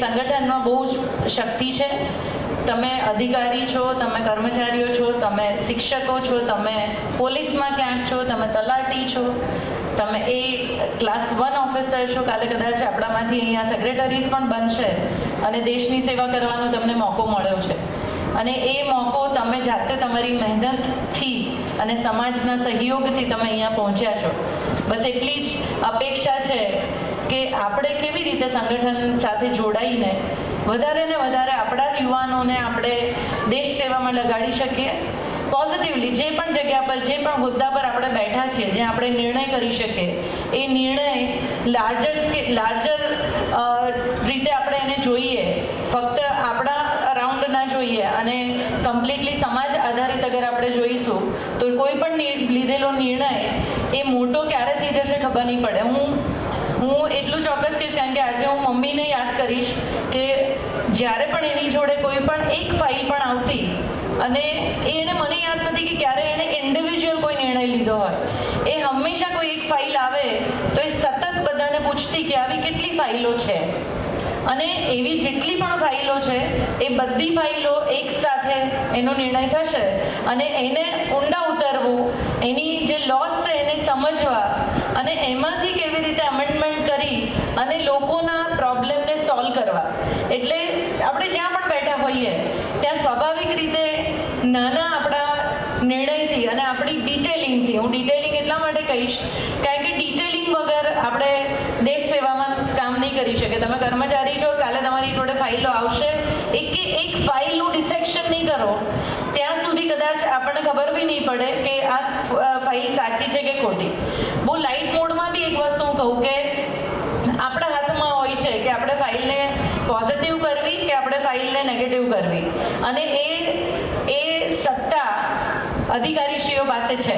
સંગઠનમાં બહુ જ શક્તિ છે. તમે અધિકારી છો, તમે કર્મચારીઓ છો, તમે શિક્ષકો છો, તમે પોલીસમાં ક્યાંક છો, તમે તલાટી છો, તમે એ ક્લાસ 1 ઓફિસર છો. કાલે કદાચ આપણામાંથી અહીંયા સેક્રેટરીઝ પણ બનશે અને દેશની સેવા કરવાનો તમને મોકો મળ્યો છે. અને એ મોકો તમે જાતે તમારી મહેનતથી અને સમાજના સહયોગથી તમે અહીંયા પહોંચ્યા છો. બસ એટલી જ અપેક્ષા છે કે આપણે કેવી રીતે સંગઠન સાથે જોડાઈને વધારે ને વધારે આપણા યુવાનોને આપણે દેશ સેવામાં લગાડી શકીએ. પોઝિટિવલી જે પણ જગ્યા પર, જે પણ હોદ્દા પર આપણે બેઠા છીએ, જ્યાં આપણે નિર્ણય કરી શકીએ, એ નિર્ણય લાર્જર રીતે આપણે એને જોઈએ. ફક્ત આપણા અરાઉન્ડ ના જોઈએ અને કમ્પ્લીટલી સમાજ આધારિત અગર આપણે જોઈશું તો કોઈ પણ લીધેલો નિર્ણય એ મોટો ક્યારે થઈ જશે ખબર નહીં પડે. હું એટલું ચોક્કસ કહીશ, કારણ કે આજે હું મમ્મીને યાદ કરીશ કે જ્યારે પણ એની જોડે કોઈ પણ એક ફાઇલ પણ આવતી અને એને મને યાદ નથી કે ક્યારે એણે ઇન્ડિવિજ્યુઅલ કોઈ નિર્ણય લીધો હોય. એ હંમેશા કોઈ એક ફાઇલ આવે તો એ સતત બધાને પૂછતી કે આવી કેટલી ફાઇલો છે, અને એવી જેટલી પણ ફાઇલો છે એ બધી ફાઇલો એક સાથે એનો નિર્ણય થશે અને એને ઊંડા ઉતરવું, એની જે લોસ છે એને સમજવા અને એમાંથી કેવી રીતે અમેન્ડમેન્ટ કરી અને લોકોના પ્રોબ્લેમને સોલ્વ કરવા. એટલે આપણે જ્યાં પણ બેઠા હોઈએ ત્યાં સ્વાભાવિક રીતે નાના આપણા નિર્ણયથી અને આપણી ડિટેલિંગથી, હું ડિટેલિંગ એટલા માટે કહીશ કારણ કે ડિટેલિંગ વગર આપણે દેશ સેવામાં કામ નહીં કરી શકે. તમે કર્મચારી છો, કાલે તમારી જોડે ફાઇલો આવશે, એક ફાઇલનું ડિસેક્શન નહીં કરો ત્યાં સુધી કદાચ આપણને ખબર બી નહીં પડે કે આ ફાઇલ સાચી છે કે ખોટી. બહુ લાઇટ મોડમાં બી એક વસ્તુ હું કહું કે આપણા હાથમાં હોય છે કે આપણે ફાઇલને પોઝિટિવ કરવી કે આપણે ફાઇલને નેગેટિવ કરવી, અને એ સત્તા અધિકારીશ્રીઓ પાસે છે.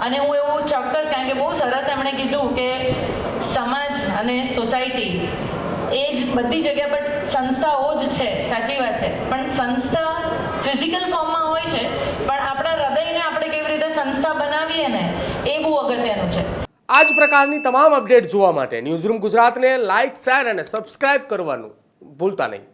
અને હું એવું ચોક્કસ, કારણ કે બહુ સરસ એમણે કીધું કે સમાજ અને સોસાયટી એ જ બધી જગ્યા પર સંસ્થાઓ જ છે, સાચી વાત છે, પણ સંસ્થા ફિઝિકલ ફોર્મમાં હોય છે, પણ આપણા હૃદયને આપણે કેવી રીતે સંસ્થા બનાવીએ ને એ બહુ અગત્યનું છે. આ જ પ્રકારની તમામ અપડેટ જોવા માટે ન્યૂઝરૂમ ગુજરાતને લાઇક, શેર અને સબસ્ક્રાઇબ કરવાનું ભૂલતા નહીં.